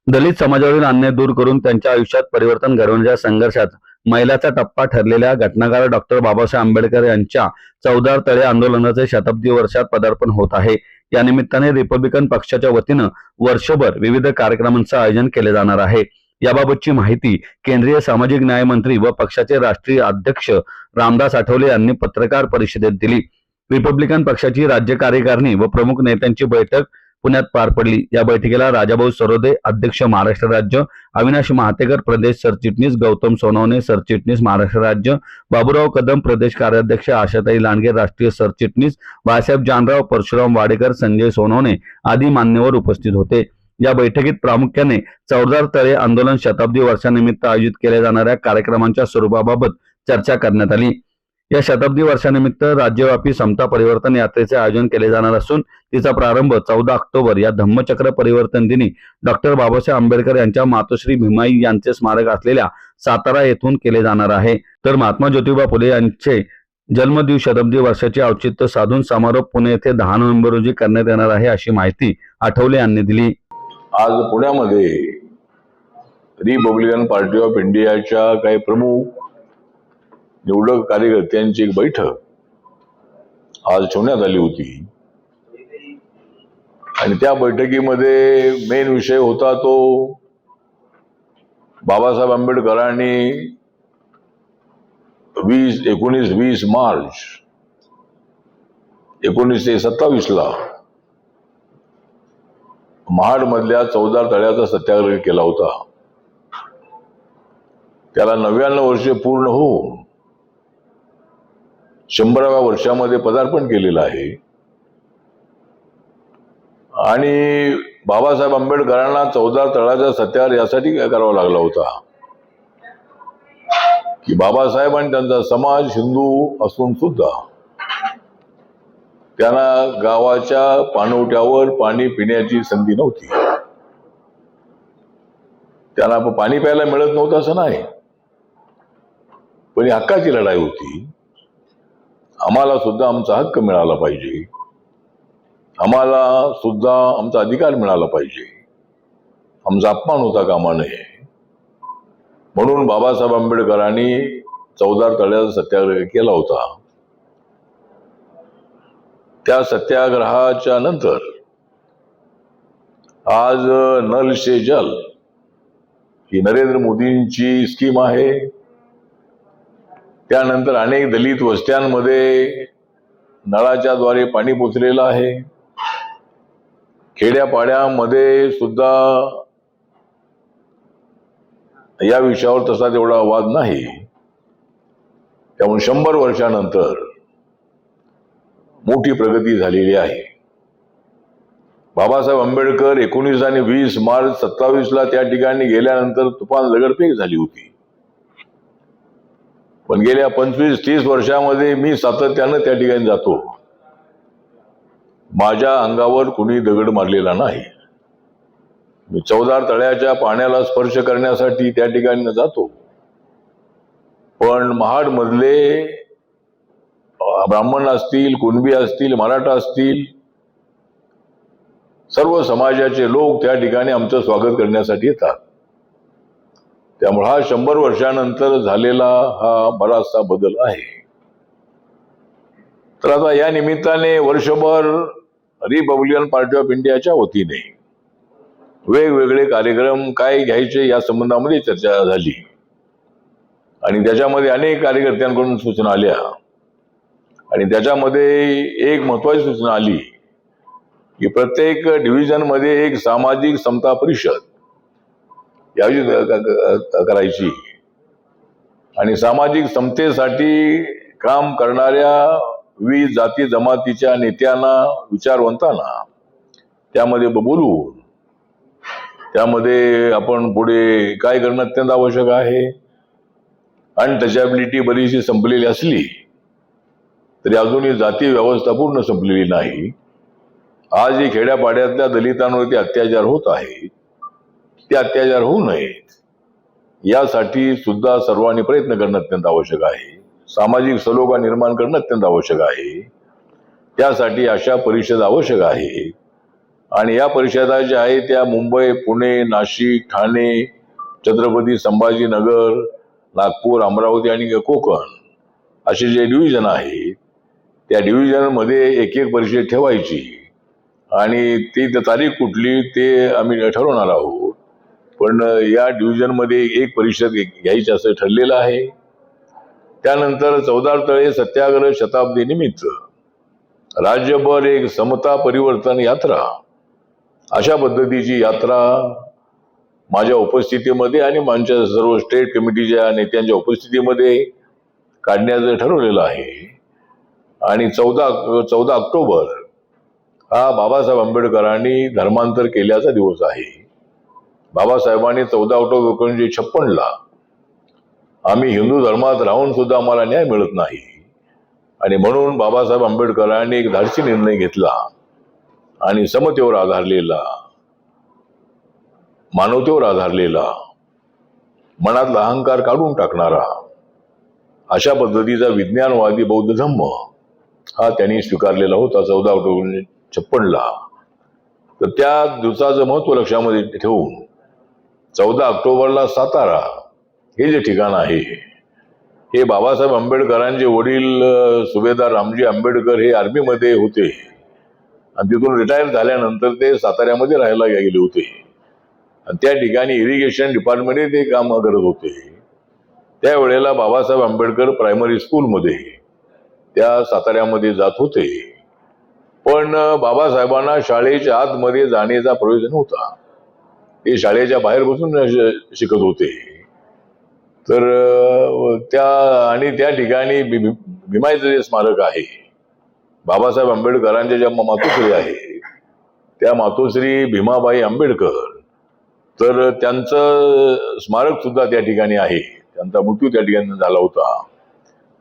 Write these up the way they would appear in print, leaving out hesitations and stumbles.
दलित समाजावरील अन्याय दूर करून त्यांच्या आयुष्यात परिवर्तन घडवण्याच्या संघर्षात मैलाचा टप्पा ठरलेल्या घटनाकार डॉक्टर बाबासाहेब आंबेडकर यांच्या चौदार तळे आंदोलनाचे शताब्दी वर्षात पदार्पण होत आहे। या निमित्ताने रिपब्लिकन पक्षाच्या वतीनं वर्षभर विविध कार्यक्रमांचं आयोजन केले जाणार आहे। याबाबतची माहिती केंद्रीय सामाजिक न्याय मंत्री व पक्षाचे राष्ट्रीय अध्यक्ष रामदास आठवले यांनी पत्रकार परिषदेत दिली। रिपब्लिकन पक्षाची राज्य कार्यकारिणी व प्रमुख नेत्यांची बैठक पुण्यात पार पडली। या बैठकीला राजाभाऊ सरोदे अध्यक्ष महाराष्ट्र राज्य, अविनाश महातेकर प्रदेश सरचिटणीस, गौतम सोनवणे सरचिटणीस महाराष्ट्र राज्य, बाबूराव कदम प्रदेश कार्याध्यक्ष, आशाताई लांडगे राष्ट्रीय सरचिटणीस, बाळासाहेब जानराव, परशुराम वाडेकर, संजय सोनवणे आदी मान्यवर उपस्थित होते। या बैठकीत प्रामुख्याने चौदार तळे आंदोलन शताब्दी वर्षानिमित्त आयोजित केल्या जाणाऱ्या कार्यक्रमांच्या स्वरूपाबाबत चर्चा करण्यात आली। या शताब्दी वर्षानिमित्त राज्यव्यापी समता परिवर्तन यात्रेचे आयोजन केले जाणार असून तिचा प्रारंभ 14 ऑक्टोबर या धम्मचक्र परिवर्तन दिनी डॉक्टर बाबासाहेब आंबेडकर यांच्या मातोश्री भीमाई यांचे स्मारक असलेल्या सातारा येथून केले जाणार आहे। तर महात्मा ज्योतिबा फुले यांचे जन्मदिवस शताब्दी वर्षाचे औचित्य साधून समारोप पुणे येथे 10 नोव्हेंबर रोजी करण्यात येणार आहे, अशी माहिती आठवले यांनी दिली। आज पुण्यामध्ये रिपब्लिकन पार्टी ऑफ इंडियाच्या काही प्रमुख निवडक कार्यकर्त्यांची एक बैठक आज ठेवण्यात आली होती आणि त्या बैठकीमध्ये मेन विषय होता तो बाबासाहेब आंबेडकरांनी 19-20 मार्च 1927 ला महाड मधल्या चौदार तळ्याचा सत्याग्रह केला होता। त्याला 99 वर्षे पूर्ण होऊन 100व्या वर्षामध्ये पदार्पण केलेलं आहे आणि बाबासाहेब आंबेडकरांना चौदार तळ्याचा सत्याग्रह यासाठी काय करावा लागला होता की बाबासाहेब आणि त्यांचा समाज हिंदू असून सुद्धा त्यांना गावाच्या पाणवठ्यावर पाणी पिण्याची संधी नव्हती। त्यांना पाणी प्यायला मिळत नव्हतं असं नाही, पण ही हक्काची लढाई होती। आम्हाला सुद्धा आमचा हक्क मिळाला पाहिजे, आम्हाला सुद्धा आमचा अधिकार मिळाला पाहिजे, आमचा अपमान होता कामा नये। म्हणून बाबासाहेब आंबेडकरांनी चौदार तळ्याचा सत्याग्रह केला होता। त्या सत्याग्रहाच्या नंतर आज नल से जल ही नरेंद्र मोदींची स्कीम आहे। त्यानंतर अनेक दलित वस्त्यांमध्ये नळाच्या द्वारे पाणी पोचलेलं आहे। खेड्यापाड्यामध्ये सुद्धा या विषयावर तसा तेवढा वाद नाही। त्यामुळे 100 वर्षानंतर मोठी प्रगती झालेली आहे। बाबासाहेब आंबेडकर 19 आणि 20 मार्च 27 ला त्या ठिकाणी गेल्यानंतर तुफान दगडफेक झाली होती, पण गेल्या 25-30 वर्षामध्ये मी सातत्यानं त्या ठिकाणी जातो, माझ्या अंगावर कुणी दगड मारलेला नाही। मी चौदार तळ्याच्या पाण्याला स्पर्श करण्यासाठी त्या ठिकाणी जातो, पण महाड मधले ब्राह्मण असतील, कुणबी असतील, मराठा असतील, सर्व समाजाचे लोक त्या ठिकाणी आमचं स्वागत करण्यासाठी येतात। त्यामुळे हा 100 वर्षानंतर झालेला हा बराचसा बदल आहे। तर आता या निमित्ताने वर्षभर रिपब्लिकन पार्टी ऑफ इंडियाच्या वतीने वेगवेगळे कार्यक्रम काय घ्यायचे या संबंधामध्ये चर्चा झाली आणि त्याच्यामध्ये अनेक कार्यकर्त्यांकडून सूचना आल्या आणि त्याच्यामध्ये एक महत्वाची सूचना आली की प्रत्येक डिव्हिजन मध्ये एक सामाजिक समता परिषद करायची आणि सामाजिक समतेसाठी काम करणाऱ्या विविध जाती जमातीच्या नेत्यांना, विचारवंतांना त्यामध्ये बोलवून त्यामध्ये आपण पुढे काय करणं अत्यंत आवश्यक आहे। अनटचॅबिलिटी बरीचशी संपलेली असली तरी अजूनही जाती व्यवस्था पूर्ण संपलेली नाही। आज ही खेड्यापाड्यातल्या दलितांवरती अत्याचार होत आहे, ते अत्याचार होऊ नयेत यासाठी सुद्धा सर्वांनी प्रयत्न करणं अत्यंत आवश्यक आहे। सामाजिक सलोखा निर्माण करणं अत्यंत आवश्यक आहे। त्यासाठी अशा परिषद आवश्यक आहे आणि या परिषदा ज्या आहेत त्या मुंबई, पुणे, नाशिक, ठाणे, छत्रपती संभाजीनगर, नागपूर, अमरावती आणि कोकण असे जे डिव्हिजन आहेत त्या डिव्हिजन मध्ये एक एक परिषद ठेवायची आणि ती तारीख कुठली ते आम्ही ठरवणार आहोत. पण या डिव्हिजन मध्ये एक परिषद घ्यायची असं ठरलेलं आहे. त्यानंतर चौदार तळे सत्याग्रह शताब्दी निमित्त राज्यभर एक समता परिवर्तन यात्रा अशा पद्धतीची यात्रा माझ्या उपस्थितीमध्ये आणि माझ्या सर्व स्टेट कमिटीच्या नेत्यांच्या उपस्थितीमध्ये काढण्याचं ठरवलेलं आहे. आणि 14 ऑक्टोबर हा बाबासाहेब आंबेडकरांनी धर्मांतर केल्याचा दिवस आहे. बाबासाहेबांनी 14 ऑक्टोबर 1956 आम्ही हिंदू धर्मात राहून सुद्धा आम्हाला न्याय मिळत नाही आणि म्हणून बाबासाहेब आंबेडकरांनी एक धाडसी निर्णय घेतला आणि समतेवर आधारलेला, मानवतेवर आधारलेला, मनातला अहंकार काढून टाकणारा अशा पद्धतीचा विज्ञानवादी बौद्ध धम्म हा त्यांनी स्वीकारलेला होता 14 ऑक्टोबर 1956. तर त्या दिवसाचं महत्व लक्षामध्ये ठेवून 14 ऑक्टोबरला सातारा हे जे ठिकाण आहे हे बाबासाहेब आंबेडकरांचे वडील सुभेदार रामजी आंबेडकर हे आर्मीमध्ये होते आणि तिथून रिटायर झाल्यानंतर ते साताऱ्यामध्ये राहायला गेले होते आणि त्या ठिकाणी इरिगेशन डिपार्टमेंटमध्ये ते काम करत होते. त्यावेळेला बाबासाहेब आंबेडकर प्रायमरी स्कूलमध्ये त्या साताऱ्यामध्ये जात होते. पण बाबासाहेबांना शाळेच्या आतमध्ये जाण्याचा प्रवेश नव्हता. ते शाळेच्या बाहेर बसून शिकत होते. तर त्या ठिकाणी भीमाईचं जे स्मारक आहे, बाबासाहेब आंबेडकरांच्या ज्या मातोश्री आहे त्या मातोश्री भीमाबाई आंबेडकर, तर त्यांचं स्मारक सुद्धा त्या ठिकाणी आहे. त्यांचा मृत्यू त्या ठिकाणी झाला होता.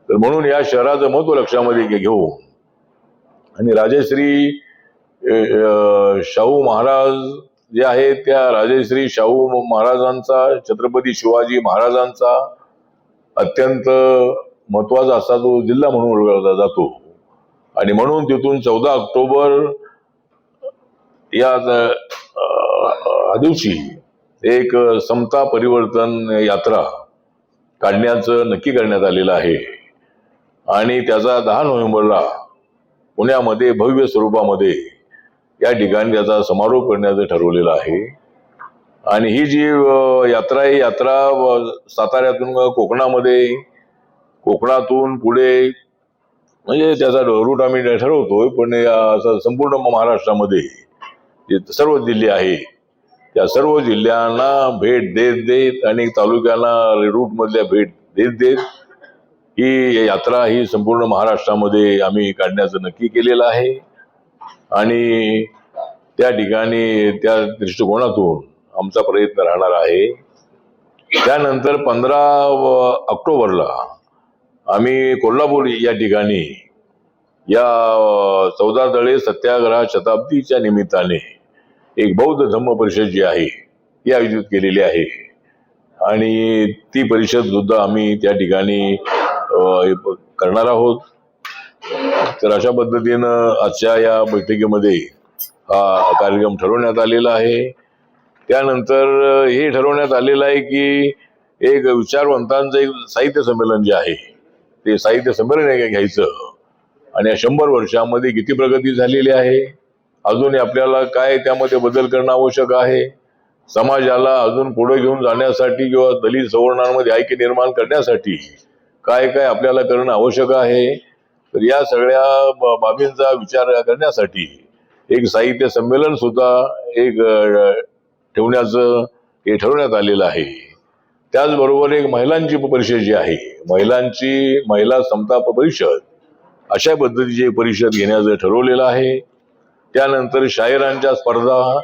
तर म्हणून या शहराचं महत्व लक्षामध्ये घेऊन आणि राजश्री शाहू महाराज जे आहेत त्या राजश्री शाहू महाराजांचा, छत्रपती शिवाजी महाराजांचा अत्यंत महत्वाचा असा तो जिल्हा म्हणून ओळखला जातो आणि म्हणून तिथून 14 ऑक्टोबर या दिवशी एक समता परिवर्तन यात्रा काढण्याचं नक्की करण्यात आलेलं आहे आणि त्याचा 10 नोव्हेंबरला पुण्यामध्ये भव्य स्वरूपामध्ये या ठिकाणी त्याचा समारोप करण्याचं ठरवलेलं आहे. आणि ही जी यात्रा आहे, यात्रा साताऱ्यातून कोकणामध्ये, कोकणातून पुढे म्हणजे त्याचा रूट आम्ही ठरवतोय, पण संपूर्ण महाराष्ट्रामध्ये जे सर्व जिल्हे आहे त्या सर्व जिल्ह्यांना भेट देत देत आणि तालुक्यांना रूट मधल्या भेट देत देत ही यात्रा ही संपूर्ण महाराष्ट्रामध्ये आम्ही काढण्याचं नक्की केलेलं आहे. आणि त्या ठिकाणी त्या दृष्टिकोनातून आमचा प्रयत्न राहणार आहे. त्यानंतर 15 ऑक्टोबरला आम्ही कोल्हापूर या ठिकाणी या 14 तळे सत्याग्रह शताब्दीच्या निमित्ताने एक बौद्ध धम्म परिषद जी आहे ती आयोजित केलेली आहे आणि ती परिषद सुद्धा आम्ही त्या ठिकाणी करणार आहोत. तर अशा पद्धतीनं आजच्या या बैठकीमध्ये हा कार्यक्रम ठरवण्यात आलेला आहे. त्यानंतर हे ठरवण्यात आलेलं आहे की एक विचारवंतांचं एक साहित्य संमेलन जे आहे ते साहित्य संमेलन घ्यायचं आणि या 100 वर्षांमध्ये किती प्रगती झालेली आहे, अजून आपल्याला काय त्यामध्ये बदल करणं आवश्यक आहे, समाजाला अजून पुढे घेऊन जाण्यासाठी किंवा दलित सवर्णांमध्ये ऐक्य निर्माण करण्यासाठी काय काय आपल्याला करणं आवश्यक आहे. तर या सगळ्या बाबींचा विचार करण्यासाठी एक साहित्य संमेलन सुद्धा एक ठेवण्याचं हे ठरवण्यात आलेलं आहे. त्याचबरोबर एक महिलांची परिषद जी आहे, महिला समता परिषद अशा पद्धतीची परिषद घेण्याचं ठरवलेलं आहे. त्यानंतर शायरांच्या स्पर्धा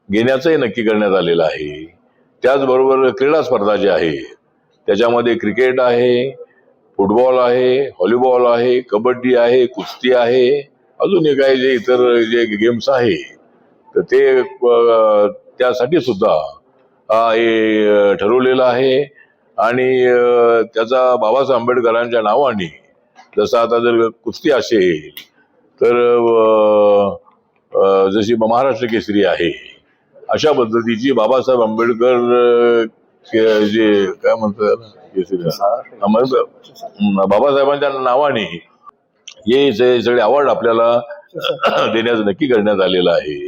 घेण्याचंही नक्की करण्यात आलेलं आहे. त्याचबरोबर क्रीडा स्पर्धा ज्या आहे त्याच्यामध्ये क्रिकेट आहे, फुटबॉल आहे, व्हॉलीबॉल आहे, कबड्डी आहे, कुस्ती आहे, अजून काही जे इतर जे गेम्स आहे तर ते त्यासाठी सुद्धा हे ठरवलेलं आहे. आणि त्याचा बाबासाहेब आंबेडकरांच्या नावाने जसं आता जर कुस्ती असेल तर जशी महाराष्ट्र केसरी आहे अशा पद्धतीची बाबासाहेब आंबेडकर जे काय म्हणतात केसरी बाबासाहेबांच्या नावाने हे जे सगळे अवॉर्ड आपल्याला देण्याचं नक्की करण्यात आलेलं आहे.